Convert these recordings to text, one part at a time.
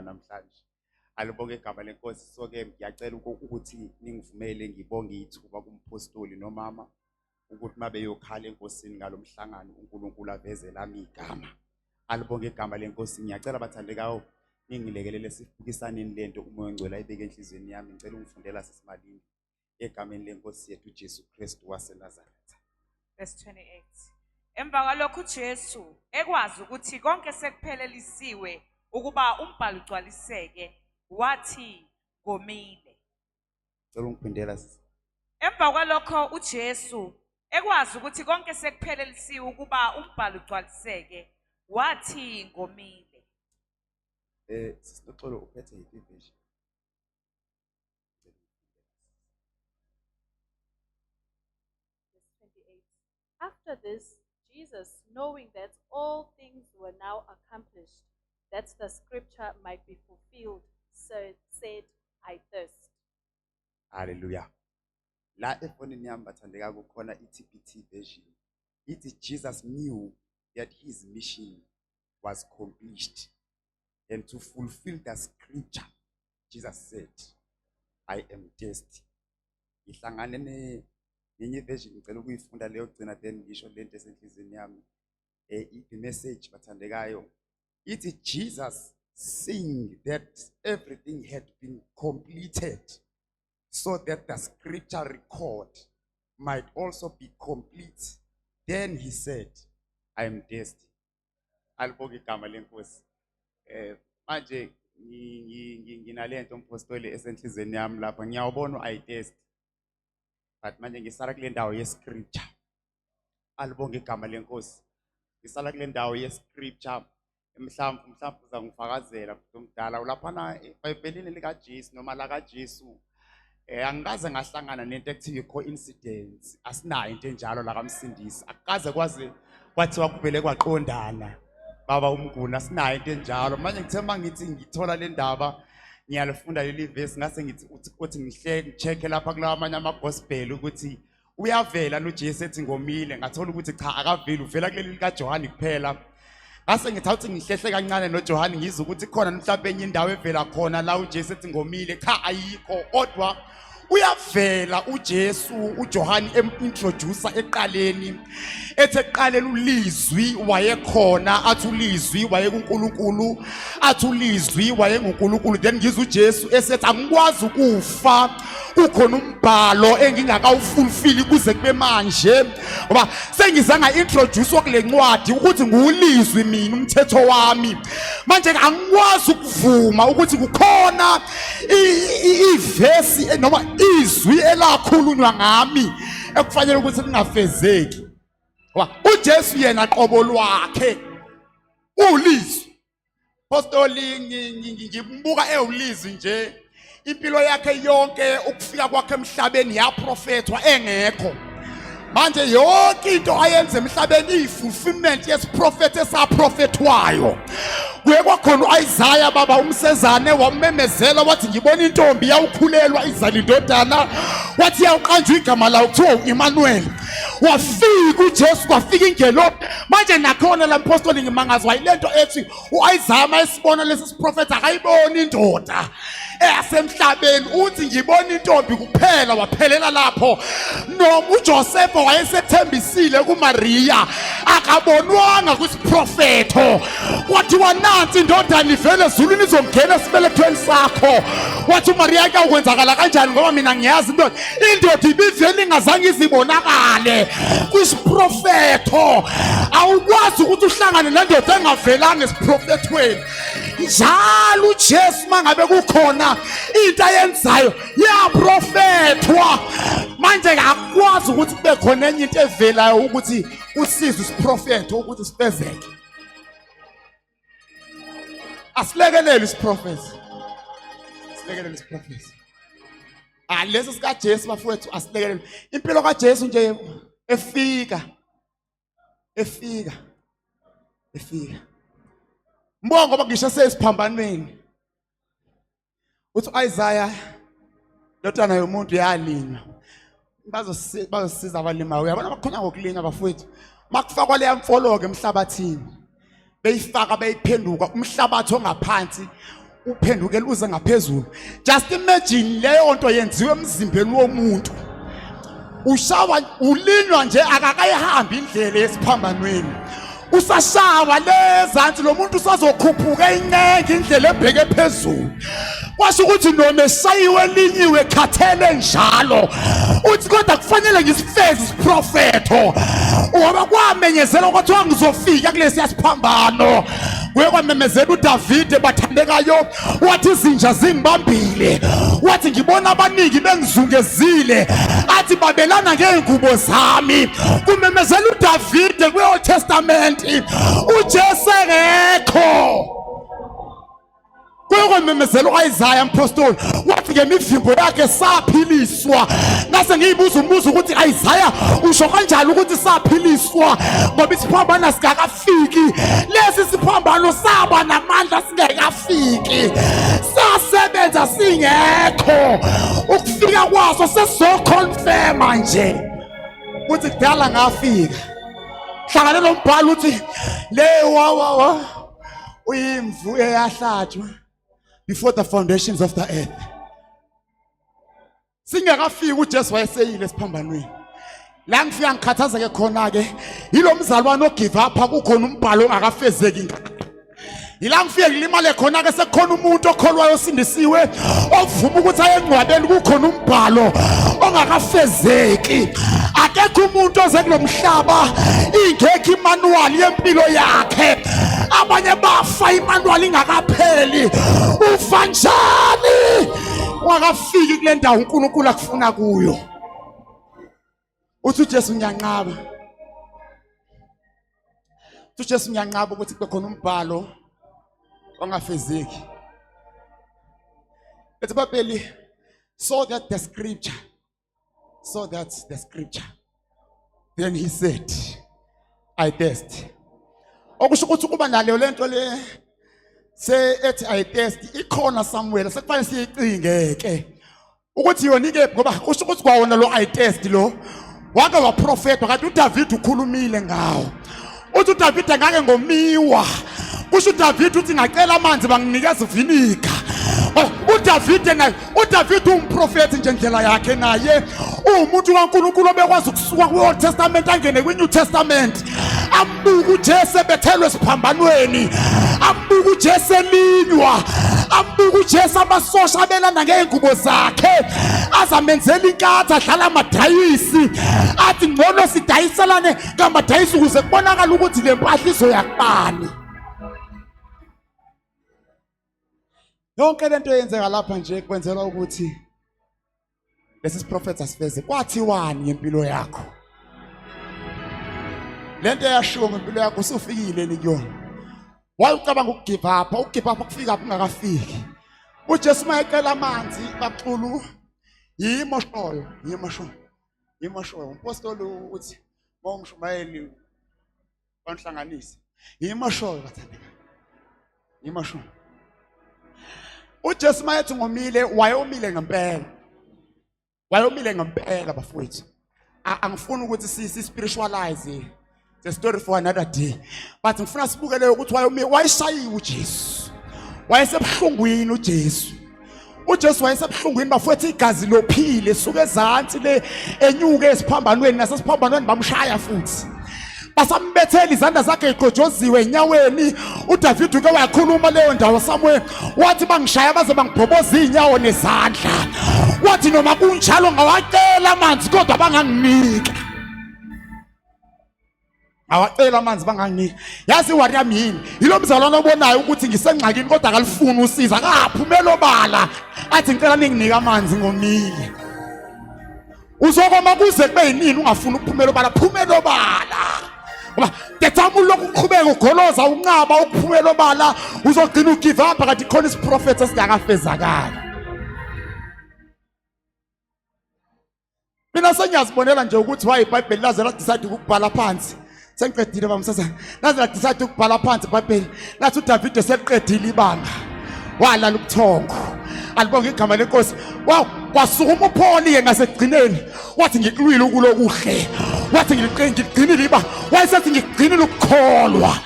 namhlanje alibonge igama lenkosi. So-ke ngiyacela ukuthi ningivumele ngibonge ithuba kumpostoli nomama ukuthi mabe yokhala enkosini ngalomhlangano uNkulunkulu aveze lami igama. Alibonge igama lenkosi. Ngiyacela bathandekayo ningilekelele sifukisaneni lento umoya ongcwele ayibeke enhlizweni yami. Ngicela ungifundela sisimalini egameni lenkosi yethu Jesu Kristu waseNazaretha. Verse 28. Emva kwalokho uJesu ekwazi ukuthi konke sekuphelelisiwe ukuba umbhalo ugcwaliseke wathi ngomile. Ngicela ungiphindela sisi. Emva kwalokho uJesu ekwazi ukuthi konke sekuphelelisiwe ukuba umbhalo ugcwaliseke wathi ngomile. Sisixolo uphethe yiphi version? Verse 28. After this, Jesus, knowing that all things were now accomplished, that the scripture might be fulfilled, said, I thirst. Hallelujah. La efonini yami bathandeka kukhona iTPT version. Jesus knew that his mission was accomplished, and to fulfill the scripture, Jesus said, I am thirsty. Ihlangane nenye version ngicela ukuyifunda leyo gcina then ngisho lento esenhlizweni yami. The message bathandekayo. It's Jesus saying that everything had been completed so that the scripture record might also be complete. Then he said, I am thirsty. Alibonge igama lenkosi. Manje nginalento umpostoli esenhlizweni yami lapha ngiyawubona I thirst. But manje ngisala kule ndawo yescripture. Alibonge igama lenkosi. Ngisala kule ndawo yescripture. Mhlawumbe uzangifakazela umdala ulaphana eBhayibhelini lika Jesu noma la kaJesu. Angikaze ngahlangana nento ekuthiwa coincidence. Asinayo into enjalo la kaMsindisi. Akaze kwaze kwathiwa kubele kwaqondana. Baba umnguni asinayo into enjalo. Manje ngithemba ngithi ngithola le ndaba ngiyalifunda leli verse ngase ngithi uthi ngihle check lapha kulawa amanye amagospel ukuthi uyavela noJesu ethi ngomile. Ngathola ukuthi cha akaveli uvela kuleli lika Johani kuphela. Ngase ngithatha ngihlehle kancane noJohani ngizwe ukuthi khona mhlawumbe enye indawo evela khona la uJesu ethi ngomile cha ayikho kodwa uyavela uJesu uJohani introducer eqaleni ethe eqaleni ulizwi wayekhona athi ulizwi wayekuNkulunkulu athi ulizwi wayenguNkulunkulu then ngizwe uJesu esethi angikwazi ukufa kukhona umbhalo engingakawufulfill kuze kube manje ngoba sengizanga introduce kule ncwadi ukuthi ngulizwi mina umthetho wami manje angikwazi ukuvuma ukuthi kukhona ivesi noma izwi elakhulunywa ngami ekufanele ukuthi lingafezeki ngoba uJesu yena qobo lwakhe ulizwi apostoli ngimbuka ewulizwi nje impilo yakhe yonke ukufika kwakhe emhlabeni yaprofethwa engekho manje yonke into ayenze emhlabeni iyifulfillment yesiprofeti esaprofethwayo kuye kwakhona uIsaiah baba umsezane wamemezela wathi ngibona intombi yawukhulelwa izala indodana wathi yawuqanjwa igama lawo kuthiwa uEmmanuel wafika uJesu kwafika ingelo manje nakhona la apostoli ngimangazwa yilento ethi uIsaiah mayisibona lesi siprofeti akayiboni indoda eyasemhlabeni uthi ngibona intombi kuphela waphelela lapho noma uJoseph wayesethembisile kuMaria akabonwanga kwisiprofeto wathi wanansi indodana ivele ezulwini izongena esibelethweni sakho wathi uMaria ke ukwenzakala kanjani ngoba mina ngiyazi indoda ibivele ingazange izibonakale kwisiprofeto awukwazi ukuthi uhlangane nendoda engavelanga esiprofetweni njalo uJesu mangabe kukhona into ayenzayo yaprofethwa manje akwazi ukuthi kube khona enye into evelayo ukuthi usizwe isiprofeto ukuthi sifezeke asilekelele isiprofethi lesi sika Jesu bafowethu asilekelele impilo kaJesu nje efika mbongo ngoba ngisho sesiphambanweni uthi uIsaiah ndodana yomuntu yalinywa bazosiza abalima uyabona bakhona ngokulinywa bafowethu makufakwa leya mfoloke emhlabathini beyifaka beyiphenduka umhlabathi ongaphansi uphendukela uze ngaphezulu. Just imagine leyo nto yenziwe emzimbeni womuntu. Ushawa ulinywa nje akakayihambi indlela yesiphambanweni. Usashaba lezansi lo muntu usazokhuphuka incenga indlela ebheke phezulu. Kwasho ukuthi noma esayiwe linyiwe khathele njalo. Uthi kodwa kufanele ngisifeze isiprofeto. Ngoba kwamenyezela ukuthi ngizofika kulesi yasiphambano. Kuye kwamemezela uDavide bathandekayo wathi izinja zingibambile. Wathi ngibona abaningi bengizungezile. Athi babelana ngeengubo zami. Kumemezela uDavide kwi-Old Testament uJesu engekho. Kwememezela uIsaiah umpostoli wathi ngemivimbo yakhe saphiliswa. Ngase ngiyibuza umbuzo ukuthi Isaiah usho kanjani ukuthi saphiliswa ngoba isiphambano sikakafiki. Lesi siphambano saba namandla singekafiki. Sasebenza singekho. Ukufika kwaso sesizoconfirma nje ukuthi kudala ngafika. Hlangana lombhalo uthi le wa uyimvu eyahlatshwa before the foundations of the earth. Singakafiki uJesu wayeseyile esiphambanweni. La ngifika ngikhathazeke khona ke yilo mzalwane ogive up kukhona umbhalo ongakafezeki. Yila ngifike ngilimale khona ke sekukhona umuntu okholwayo osindisiwe ovuma ukuthi ayengcwabeni kukhona umbhalo ongakafezeki. Akekho umuntu oze kulomhlaba ingekho imanual yempilo yakhe. Abanye bafa imanual ingakapheli. Ufa njani ungakafiki kule ndawo uNkulunkulu akufuna kuyo? Uthi uJesu ngiyanqaba. Uthi uJesu ngiyanqaba ukuthi kube khona umbhalo ongafezeki. Let's babeli so that the scripture. Then he said, I test. Okusho ukuthi kuba naleyo lento le ethi I test ikhona somewhere sekufanele siyicingeke ukuthi yona ike ngoba kusho ukuthi kwawona lo I test lo wake waprofeta kanti uDavid ukhulumile ngawo. Uthi uDavid ngake ngomiwa. Kusho uDavid uthi ngacela amanzi banginikeza vinegar. uDavid umprofeti nje ndlela yakhe naye umuntu kaNkulunkulu obekwazi ukusuka kwi-Old Testament angene kwi-New Testament. Ambuka uJesu bethelwe esiphambanweni. Ambuka uJesu elinywa. Ambuka uJesu amasosha abelana ngeengubo zakhe. Azamenzela inkatha adlala amadayisi. Athi ngcono sidayiselane ngamadayisi ukuze kubonakala ukuthi le mpahla izoyakubani. Yonke lento yenzeka lapha nje kwenzela ukuthi lesi prophet asifeze kwathiwani ngempilo yakho. Lento yashiwo ngempilo yakho usufikile ni kuyona. Wayucabanga ukugive up, kufika apho ungakafiki. uJesu mayecela amanzi baqulu yimoshoyo. Umpostoli uthi mawumshumayeli banhlanganise. Yimoshoyo bathandeka. Yimoshoyo. uJesu mayethi ngomile wayomile ngempela. Wayomile ngempela bafowethu. Angifuni ukuthi si spiritualize the story for another day. But ngifuna sibukele ukuthi wayomile wayeshayiwe uJesu. Wayesebuhlungwini uJesu. uJesu wayesebuhlungwini bafowethu igazi lophile suke ezantsi le enyuke esiphambanweni nasesiphambanweni bamshaya futhi. Basambethela izandla zakhe iqojoziwe enyaweni. uDavid uke wakhuluma leyo ndawo somewhere wathi bangishaya baze bangibhoboza inyawo nezandla. Wathi noma kunjalo ngawacela amanzi kodwa banganginika. Awacela amanzi banganginika. Yazi wari yami yini? Yilo mzalwane obonayo ukuthi ngisengxakini kodwa akalifuni usiza. Akaphumela obala. Athi ngicela ninginike amanzi ngomile. Uzokoma kuze kube yinini ungafuni ukuphumela obala. Phumela obala. Ngoba tethamu lokuqhubeka ugoloza unqaba ukuphumela obala uzogcina ugive up kanti khona isiprofeti esingakafezakala. Mina sengiyazibonela nje ukuthi why iBhayibheli laze la decide ukubhala phansi. Sengiqedile bamsazana. Laze la decide ukubhala phansi iBhayibheli. Lathi uDavid seqedile ibanga. Walala ubuthongo. Alibonga igama lenkosi. Wow, kwasukuma uPaul ke ngasekugcineni. Wathi ngikulwile ukulokuhle. Wathi ngigcinile iba. Wayesethi ngigcinile ukukholwa.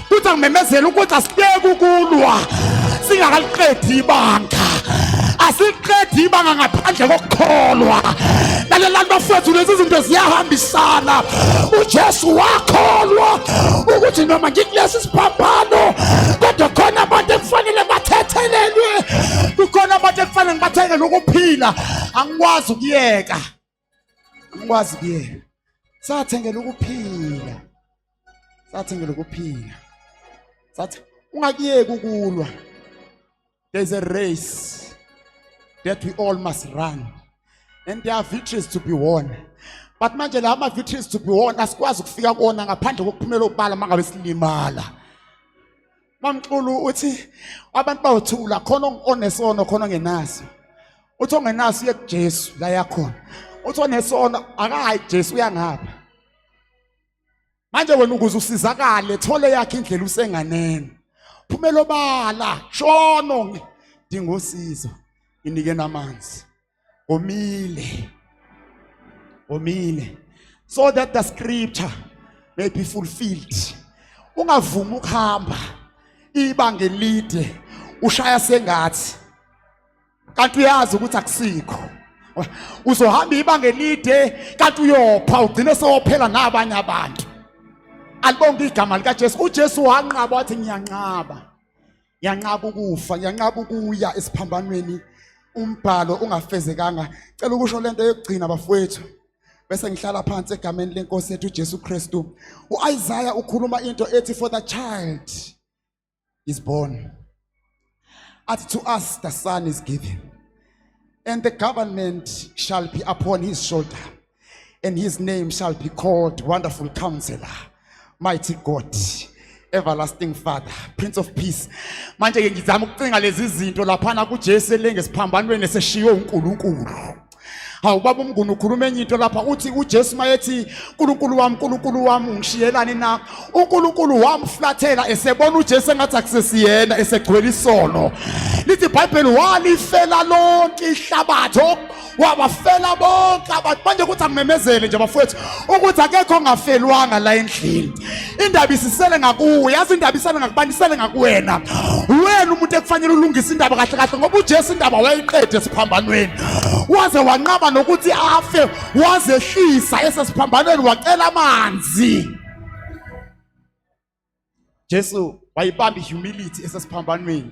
Kuthi angimemezela ukuthi asibeke ukulwa. singakaliqedi ibanga. Asiqedi ibanga ngaphandle kokukholwa. Lalela bafethu, lezi zinto ziyahambisana. uJesu wakholwa ukuthi noma ngikulesi siphambano kodwa khona abantu ekufanele bathethelelwe, kukhona abantu ekufanele ngibatheke nokuphila. Angikwazi ukuyeka, angikwazi ukuyeka. Sathengela ukuphila, sathengela ukuphila. Sathi ungakuyeki ukulwa. There's a race that we all must run, and there are victories to be won. But manje la ama victories to be won asikwazi ukufika kuona ngaphandle kokuphumela obala mangabe silimala. Mamxulu uthi abantu bawuthula khona onesono khona ongenaso. Uthi ongenaso uye kuJesu la yakhona. Uthi onesono akayi Jesu uyangapha. Manje wena ukuze usizakale thole yakhe indlela usenganene. Phumela obala shono dingosizo inike namanzi. Omile. Omile. So that the scripture may be fulfilled. Ungavumi ukuhamba ibanga elide ushaya sengathi kanti uyazi ukuthi akusikho. Uzohamba ibanga elide kanti uyopha ugcine sewophela nabanye abantu. Alibonke igama lika Jesu. uJesu wanqaba wathi ngiyanqaba. Ngiyanqaba ukufa, ngiyanqaba ukuya esiphambanweni umbhalo ungafezekanga. Cela ukusho lento yokugcina bafowethu. Bese ngihlala phansi egameni lenkosi yethu uJesu Kristu. uIsaiah ukhuluma into ethi for the child is born. Athi to us the son is given. And the government shall be upon his shoulder. And his name shall be called Wonderful Counselor, Mighty God, Everlasting Father, Prince of Peace. Manje ke ngizama ukucinga lezi zinto laphana kuJesu elengesiphambanweni seshiyo uNkulunkulu. Hawu baba umnguni ukhuluma enye into lapha uthi uJesu mayethi uNkulunkulu wami ungishiyelani na? uNkulunkulu wamflathela esebona uJesu engathi akusesiyena esegcwele isono. Lithi iBhayibheli walifela lonke ihlabathi wabafela bonke abantu. Manje ukuthi angimemezele nje bafowethu ukuthi akekho ongafelwanga la endlini. Indaba isisele ngakuwe, yazi indaba isele ngakubani, isele ngakuwena. Wena umuntu ekufanele ulungise indaba kahle kahle ngoba uJesu indaba wayiqede esiphambanweni. Waze wanqaba nokuthi afe, wazehlisa esesiphambanweni wacela amanzi. Jesu wayibamba humility esesiphambanweni.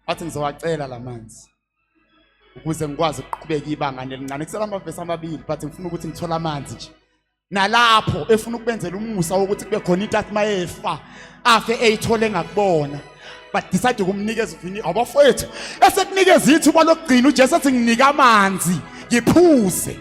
Wathi ngizowacela lamanzi ukuze ngikwazi ukuqhubeka ibanga nelincane. Kusela amavesi amabili but ngifuna ukuthi ngithola amanzi nje. Nalapho efuna ukubenzela umusa wokuthi kube khona into athi mayefa afe eyithole ngakubona. But decide ukumnikeza uvini abafowethu esekunikeza ithuba lokugcina uJesu athi nginika amanzi ngiphuze.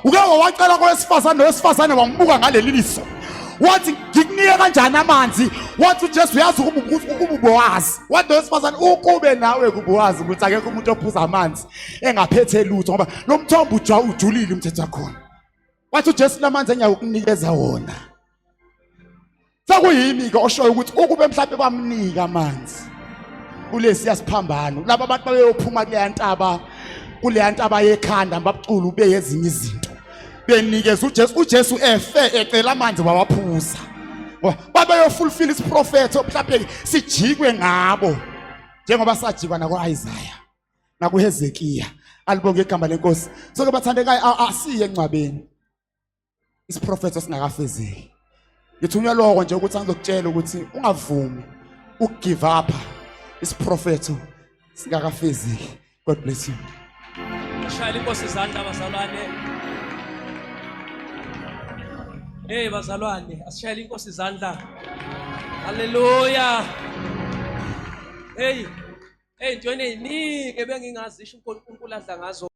Uke wacela kowesifazane nowesifazane wambuka ngaleli liso. Wathi ngikunika kanjani amanzi? Wathi uJesu uyazi ukubuwazi. Wathi owesifazane ukube nawe kubuwazi ukuthi akekho umuntu ophuza amanzi engaphethe lutho ngoba lo mthombo ujulile umthetho wakhona. Wathi uJesu lamanzi enyakukunikeza wona. Sakuyimi ke oshoyo ukuthi ukube mhlawumbe bamnika amanzi kulesi yasiphambano laba abantu babeyophuma kule ntaba yekhanda babucula ube ezinye izinto benikeza uJesu efe ecela amanzi wawaphuza. Babeyofulfill isiprophetho mhlawumbe sijikwe ngabo njengoba sajikwa nakuIsaiah nakuHezekiya. Alibonke igama lenkosi. So ke bathandekayo asiye encwabeni isiprophetho singakafezeki. Ngithunywa lokho nje ukuthi angizokutshela ukuthi ungavumi ukugive up isiprophetho singakafezeki. God bless you. Shayela inkosi izandla bazalwane. Hey bazalwane, asishayela inkosi izandla. Haleluya. Hey, into eningi ebengingazisho uNkulunkulu adla ngazo.